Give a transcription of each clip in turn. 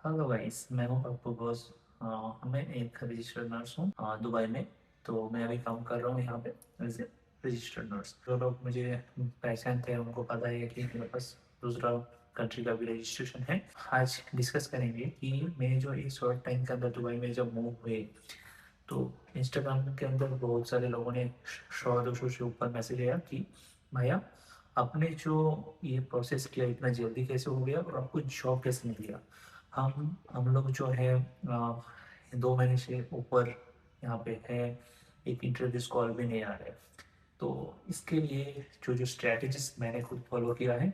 Hello guys, मैं हूँ Pappu boss. मैं एक रजिस्टर्ड नर्स हूँ दुबई में। तो मैं अभी काम कर रहा हूँ यहाँ पे एज ए रजिस्टर्ड नर्स। जो लोग मुझे पहचानते हैं उनको पता है कि मेरे पास दूसरा कंट्री का भी रजिस्ट्रेशन है। आज डिस्कस करेंगे कि मैं जो इस शॉर्ट टाइम के अंदर दुबई में जब मूव हुए तो इंस्टाग्राम के अंदर बहुत सारे लोगों ने 100-200 से ऊपर मैसेज आया कि भैया आपने जो ये प्रोसेस किया इतना जल्दी कैसे हो गया और आपको जॉब कैसे मिल गया। हम लोग जो है 2 महीने से ऊपर यहाँ पे है, एक इंटरव्यूज कॉल भी नहीं आ रहे। तो इसके लिए जो जो स्ट्रैटेजिस मैंने खुद फॉलो किया है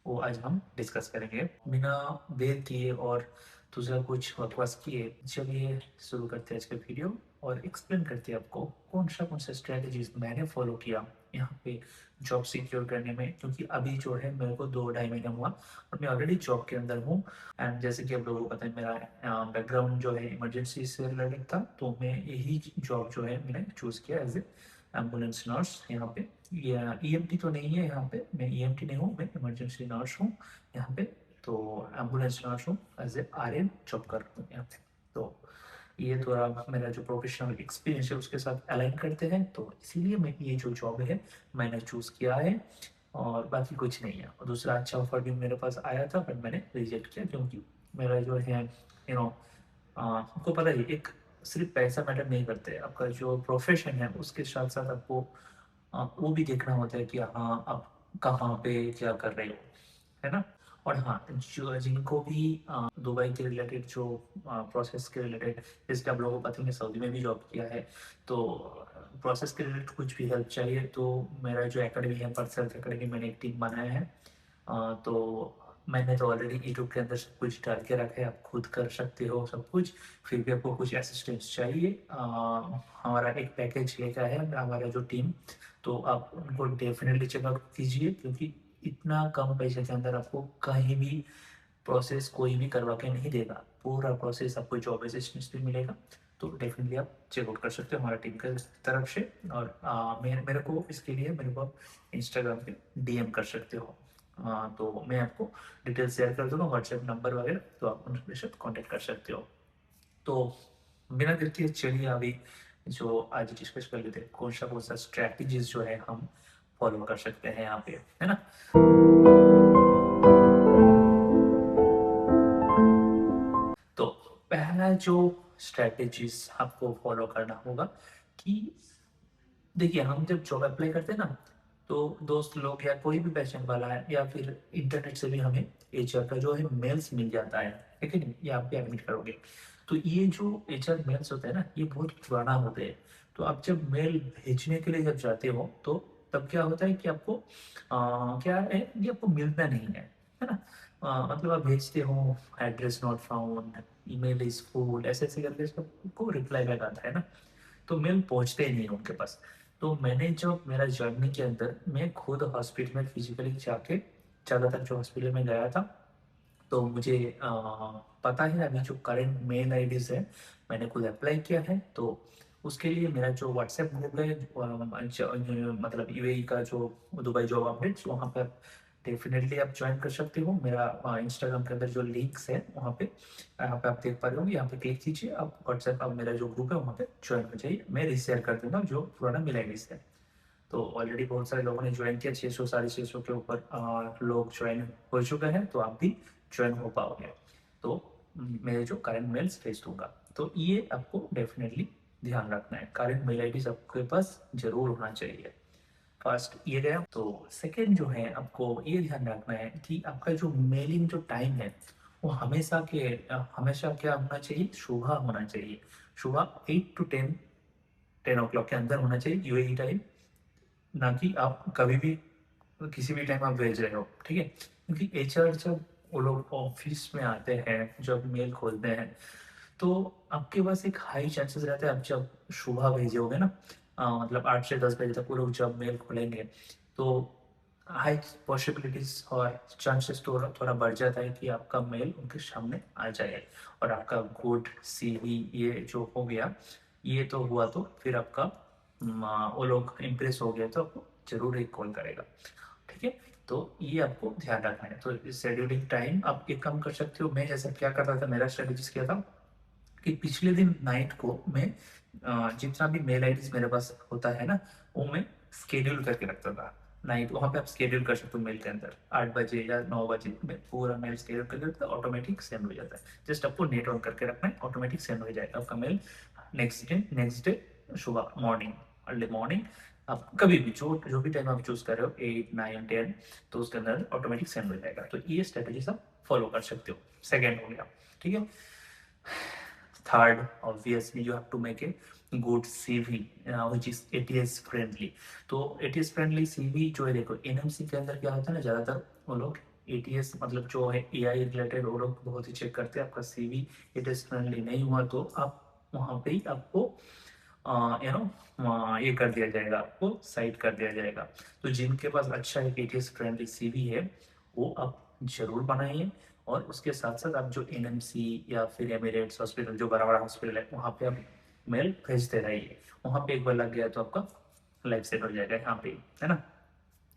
वो आज हम डिस्कस करेंगे बिना देर किए और दूसरा कुछ बकवास किए। चलिए शुरू करते हैं आज का वीडियो और एक्सप्लेन करते हैं आपको कौन सा स्ट्रैटेजीज मैंने फॉलो किया यहाँ पे जॉब सिक्योर करने में। क्योंकि अभी जो है मेरे को 2-2.5 महीना हुआ और मैं ऑलरेडी जॉब के अंदर हूँ। एंड जैसे कि आप लोगों को पता है मेरा बैकग्राउंड जो है इमरजेंसी से रिलेटेड था, तो मैं यही जॉब जो है मैंने चूज़ किया एज ए एम्बुलेंस नर्स यहाँ पे। या ईएमटी तो नहीं है यहाँ पे, मैं ईएमटी नहीं हूँ, मैं इमरजेंसी नर्स हूँ यहाँ पे। तो एम्बुलेंस नर्स हूँ, एज ए आरएन जॉब कर रहा हूँ यहाँ पे। तो ये थोड़ा मेरा जो प्रोफेशनल एक्सपीरियंस है उसके साथ अलाइन करते हैं, तो इसीलिए मैं ये जो जॉब है मैंने चूज़ किया है और बाकी कुछ नहीं है। और दूसरा अच्छा ऑफर भी मेरे पास आया था बट मैंने रिजेक्ट किया क्योंकि मेरा जो है आपको पता ही एक सिर्फ पैसा मैटर नहीं करते, आपका जो प्रोफेशन है उसके साथ साथ आपको वो भी देखना होता है कि हाँ आप कहाँ पे क्या कर रहे हो, है ना। और हाँ, जो जिनको भी दुबई के रिलेटेड जो प्रोसेस के रिलेटेड, जैसे आप लोगों को पता है सऊदी में भी जॉब किया है, तो प्रोसेस के रिलेटेड कुछ भी हेल्प चाहिए तो मेरा जो एकेडमी है पर्सनल एकेडमी, मैंने एक टीम बनाया है। तो मैंने तो ऑलरेडी यूट्यूब के अंदर सब कुछ डाल के रखा है, आप खुद कर सकते हो सब कुछ। फिर भी आपको कुछ असिस्टेंस चाहिए, हमारा एक पैकेज लेकर है हमारा जो टीम। तो आप उनको डेफिनेटली चेकआउट कीजिए क्योंकि इतना कम पैसे के अंदर आपको कहीं भी प्रोसेस कोई भी करवा के नहीं देगा। पूरा प्रोसेस आपको जॉब असिस्टेंस भी मिलेगा। तो डेफिनेटली आप चेकआउट कर सकते हो हमारा टीम की तरफ से। और मेरे को इसके लिए मेरे को इंस्टाग्राम पे डीएम कर सकते हो। तो मैं आपको डिटेल शेयर कर दूंगा, व्हाट्सएप नंबर वगैरह, तो आप उनके साथ कॉन्टेक्ट कर सकते हो। तो बिना देर के चलिए अभी जो आज डिस्कस कर लेते हैं कौन सा स्ट्रैटेजीज जो है हम फॉलो कर सकते हैं यहाँ पे, है ना। तो पहला जो स्ट्रैटेजीज आपको फॉलो करना होगा कि देखिए हम जब जॉब अप्लाई करते हैं ना, तो दोस्त लोग या कोई भी पहचान वाला है या फिर इंटरनेट से भी हमें एचआर का जो है मेल्स मिल जाता है कि नहीं, ये आप भी एडमिट करोगे। तो ये जो एचआर मेल्स होते हैं ना, ये बहुत पुराना होते हैं। तो आप जब मेल भेजने के लिए जब जाते हो तो तब क्या होता है कि आपको क्या है कि आपको मिलता नहीं है ना। मतलब आप भेजते हो address not found, email is full, ऐसे ऐसे करके सबको रिप्लाई बैक आता है ना। तो मेल पहुंचते ही नहीं उनके पास। तो मैंने जो मेरा जर्नी के अंदर मैं खुद हॉस्पिटल में फिजिकली जाके ज़्यादातर जो हॉस्पिटल में गया था, तो मुझे पता है अभी जो करंट मेल आईडीज है मैंने खुद अप्लाई किया है। तो उसके लिए मेरा जो व्हाट्सएप ग्रुप है मतलब यूएई का जो दुबई जॉब अपडेट्स, वहाँ पर डेफिनेटली आप ज्वाइन कर सकते हो। मेरा इंस्टाग्राम के अंदर जो लिंक्स है वहाँ पे, यहाँ पे आप देख पा रहे हो, यहाँ पे क्लिक कीजिए, आप व्हाट्सएप अब मेरा जो ग्रुप है वहाँ पे ज्वाइन हो जाइए। मैं रीशेयर कर दूंगा जो पुराना मेल आईडीज है। तो ऑलरेडी बहुत सारे लोगों ने ज्वाइन किया, 600 650 के ऊपर लोग ज्वाइन हो चुके हैं, तो आप भी ज्वाइन हो पाओगे। तो मैं जो करंट मेल्स भेज दूंगा, तो ये आपको डेफिनेटली ध्यान रखना है, करंट मेल आई आपके पास जरूर होना चाहिए। फर्स्ट ये गया। तो सेकेंड जो है आपको ये ध्यान रखना है कि आपका जो मेलिंग जो टाइम है वो हमेशा क्या होना चाहिए, सुबह होना चाहिए। सुबह 8 to 10, 10 o'clock के अंदर होना चाहिए यूएई टाइम, ना कि आप कभी भी किसी भी टाइम आप भेज रहे हो, ठीक है। क्योंकि एचआर जब वो लोग ऑफिस में आते हैं, जब मेल खोलते हैं, तो आपके पास एक हाई चांसेस रहता है आप जब सुबह भेजोगे ना, मतलब 8 से 10 बजे तक वो लोग जब मेल खोलेंगे, तो हाई पॉसिबिलिटीज और चांसेस तो थोड़ा बढ़ जाता है कि आपका मेल उनके सामने आ जाए। और आपका गुड सीवी ये जो हो गया, ये तो हुआ, तो फिर आपका वो लोग इम्प्रेस हो गया तो आपको जरूर एक कॉल करेगा, ठीक है। तो ये आपको ध्यान रखना है। तो शेड्यूलिंग टाइम आप एक काम कर सकते हो, मैं जैसे क्या करता था, मेरा स्ट्रेटेजीज क्या था कि पिछले दिन नाइट को मैं जितना भी मेल आईडीज मेरे पास होता है ना, वो मैं स्केड्यूल करके रखता था। नाइट वहाँ पे आप स्केड्यूल कर सकते हो मेल के अंदर, 8 बजे या 9 बजे में पूरा मेल स्केड्यूल करके रखता है, ऑटोमेटिक सेंड हो जाता है। जस्ट आपको नेट ऑन करके रखना है, ऑटोमेटिक सेंड हो जाएगा आपका मेल। नेक्स्ट डे सुबह मॉर्निंग, अर्ली मॉर्निंग, आप कभी भी जो भी टाइम आप चूज कर रहे हो, 8 9 10, तो उसके अंदर ऑटोमेटिक सेंड हो जाएगा। तो ये स्ट्रेटेजी आप फॉलो कर सकते हो। सेकेंड हो गया, ठीक है। Third, obviously, you have to make a good CV, which is ATS friendly. तो ATS friendly CV जो है, देखो NMC के अंदर क्या होता है ना, ज़्यादातर वो लोग ATS मतलब जो है AI रिलेटेड, वो लोग बहुत ही चेक करते हैं। आपका CV ATS फ्रेंडली नहीं हुआ तो आप वहाँ पे ही आपको यू नो ये कर दिया जाएगा, आपको साइड कर दिया जाएगा। तो जिनके पास अच्छा एक ATS फ्रेंडली CV है, वो आप जरूर बनाइए। और उसके साथ साथ आप जो एनएमसी या फिर एमिरेट्स हॉस्पिटल, जो बड़ा बड़ा हॉस्पिटल है, वहाँ पे आप मेल भेजते रहिए। वहाँ पे एक बार लग गया तो आपका लाइफ सेट हो जाएगा यहाँ पे, है ना।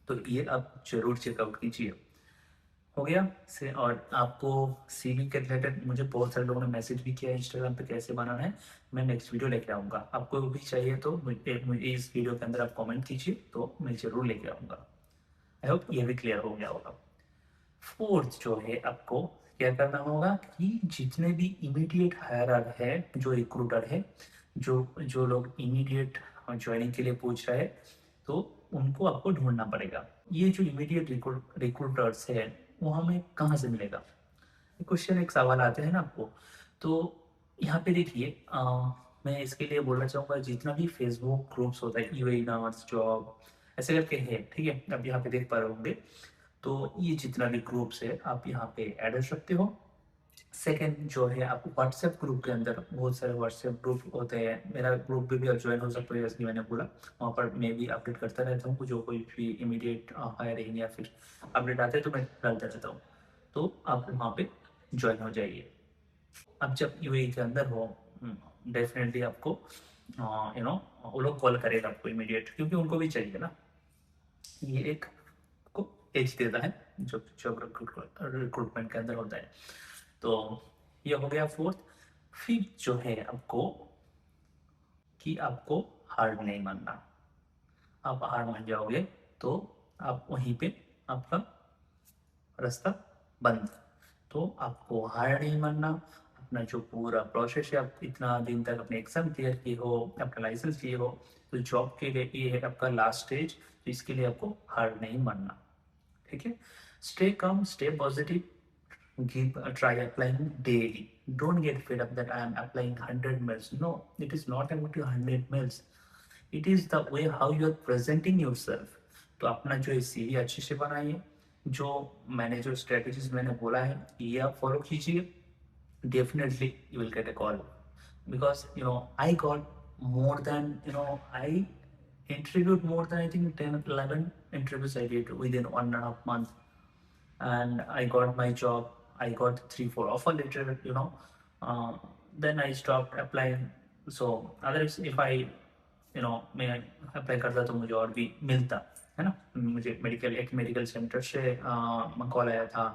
तो ये आप जरूर चेकआउट कीजिए। हो गया से। और आपको सीवी के रिलेटेड मुझे बहुत सारे लोगों ने मैसेज भी किया इंस्टाग्राम पे कैसे बनाना है, मैं नेक्स्ट वीडियो लेके आऊँगा। आपको भी चाहिए तो मुझे इस वीडियो के अंदर आप कमेंट कीजिए, तो मैं जरूर लेके आऊँगा। आई होप ये भी क्लियर हो गया होगा। फोर्थ जो है, आपको क्या करना होगा कि जितने भी इमीडिएट हायरर है, जो रिक्रूटर है, जो जो लोग इमीडिएट ज्वाइनिंग के लिए पूछ रहे हैं, तो उनको आपको ढूंढना पड़ेगा। ये जो इमीडिएट रिक्रूटर्स है, वो हमें कहाँ से मिलेगा? क्वेश्चन एक सवाल आते हैं ना आपको। तो यहाँ पे देखिए, मैं इसके लिए बोलना चाहूँगा, जितना भी फेसबुक ग्रुप्स होता है, यूएई नर्स जॉब ऐसे करके है, ठीक है, आप यहाँ पे देख पा रहे होंगे। तो ये जितना भी ग्रुप्स है, आप यहाँ पे ऐड कर सकते हो। सेकेंड जो है, आप व्हाट्सएप ग्रुप के अंदर बहुत सारे व्हाट्सएप ग्रुप होते हैं, मेरा ग्रुप पे भी आप ज्वाइन हो सकते हो, जैसे कि मैंने बोला। वहाँ पर मैं भी अपडेट करता रहता हूँ, जो कोई भी इमीडिएट हायरिंग या फिर अपडेट आते हैं तो मैं डालता रहता हूँ। तो आप वहाँ पे ज्वाइन हो जाइए। अब जब यूएई के अंदर हो, डेफिनेटली आपको यू नो वो लोग कॉल करेगा आपको इमीडिएट, क्योंकि उनको भी चाहिए ना। ये एक को एज देता है जो जॉब रिक्रूटमेंट के अंदर होता है। तो ये हो गया फोर्थ। फिफ्थ जो है आपको, कि आपको हार नहीं मानना। आप हार मान जाओगे तो आप वहीं पे आपका रास्ता बंद। तो आपको हार नहीं मानना। अपना जो पूरा प्रोसेस है, आप इतना दिन तक अपने एग्जाम क्लियर किए हो, अपना लाइसेंस लिए हो, तो जॉब के लिए ये है आपका लास्ट स्टेज। तो इसके लिए आपको हार नहीं मानना, ठीक है। Stay come, stay positive, give a try applying daily. Don't get fed up that I am applying 100 mails. No, it is not about your 100 mails. It is the way how you are presenting yourself. तो अपना जो है CV अच्छे से बनाइए। जो मैंने जो स्ट्रेटेजीज मैंने बोला है, ये आप फॉलो कीजिए। Definitely you will get a call, because I got more than, I interviewed more than, I think, 10 11 interviews I did within 1.5 months, and I got my job. I got 3 4 offer letter, uh, then I stopped applying. So others, if I मैं apply करता तो मुझे और भी मिलता, है ना। मुझे मेडिकल सेंटर से कॉल आया था।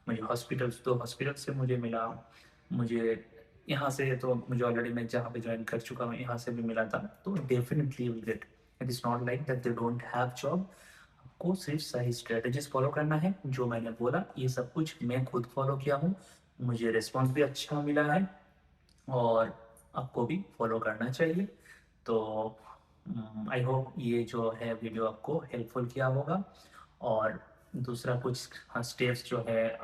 मुझे हॉस्पिटल से मुझे मिला। मुझे यहाँ से तो मुझे ऑलरेडी, मैं जहाँ पे ज्वाइन कर चुका हूँ, यहाँ से भी मिला था। तो definitely will get. It is not like that they don't have job. आपको सिर्फ सही स्ट्रेटजीज फॉलो करना है। जो मैंने बोला, ये सब कुछ मैं खुद फॉलो किया हूँ, मुझे रिस्पॉन्स भी अच्छा मिला है, और आपको भी फॉलो करना चाहिए। तो आई होप ये जो है वीडियो आपको हेल्पफुल किया होगा। और दूसरा कुछ स्टेप्स जो है,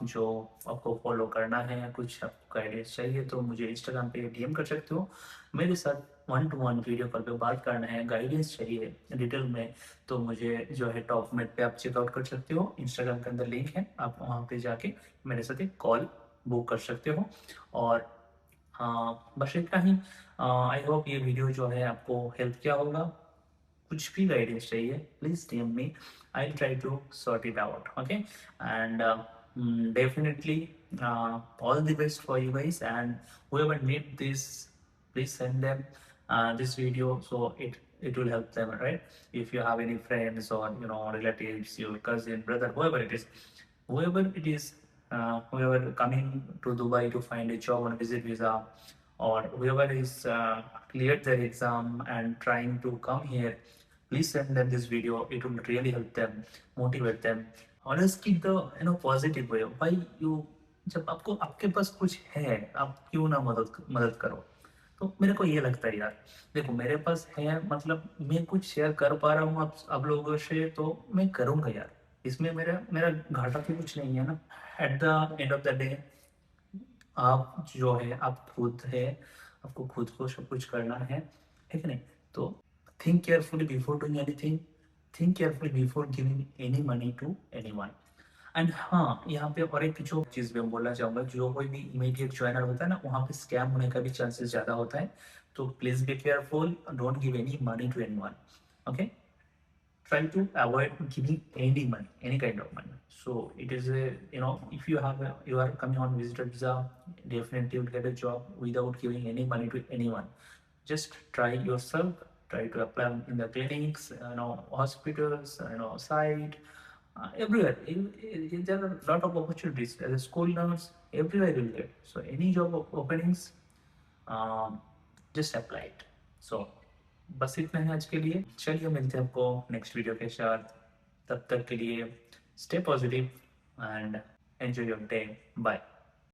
जो आपको फॉलो करना है, कुछ आपको गाइडेंस चाहिए, तो मुझे इंस्टाग्राम पे डीएम कर सकते हो। मेरे साथ 1 to 1 वीडियो कॉल पे बात करना है, गाइडेंस चाहिए डिटेल में, तो मुझे जो है टॉप मेट पे आप चेकआउट कर सकते हो। इंस्टाग्राम के अंदर लिंक है, आप वहाँ पे जाके मेरे साथ एक कॉल बुक कर सकते हो। और हाँ, बस इतना ही। आई होप ये वीडियो जो है आपको हेल्प किया होगा। कुछ भी गाइडेंस चाहिए, please DM me. I try to sort it out, okay. And definitely all the best for you guys, and whoever need this, please send them this video, so it it will help them, right? If you have any friends or relatives, your cousin, brother, whoever it is, whoever coming to Dubai to find a job on a visit visa, or whoever is cleared their exam and trying to come here, please send them this video. It will really help them, motivate them. Always keep the positive way. Why you, जब आपको आपके पास कुछ है, आप क्यों ना मदद मदद करो? तो मेरे को ये लगता है यार, देखो मेरे पास है, मतलब मैं कुछ शेयर कर पा रहा हूँ आप लोगों से, तो मैं करूँगा यार। इसमें मेरा मेरा घाटा तो कुछ नहीं है ना। At the end of the day आप जो है, आप खुद है, आपको खुद को सब कुछ करना है कि नहीं? तो think carefully before doing anything, think carefully before giving any money to anyone. And हाँ, यहाँ पे और एक जो चीज़ मैं बोलना चाहूँगा, जो कोई भी इमीडिएट ज्वाइनर होता है ना, वहाँ पे स्कैम होने का भी चांसेस ज़्यादा होता है। तो please be careful, don't give any money to anyone, okay? Try to avoid giving any money, any kind of money. So it is a, if you are coming on visitor visa, definitely you'll get a job without giving any money to anyone. Just try yourself, try to apply in the clinics, hospitals, site, everywhere. There are a lot of opportunities as a school nurse, everywhere you'll get. So any job openings, um, just apply it. So बस इतना है आज के लिए। चलिए मिलते हैं आपको नेक्स्ट वीडियो के साथ। तब तक के लिए stay positive and enjoy your day. Bye.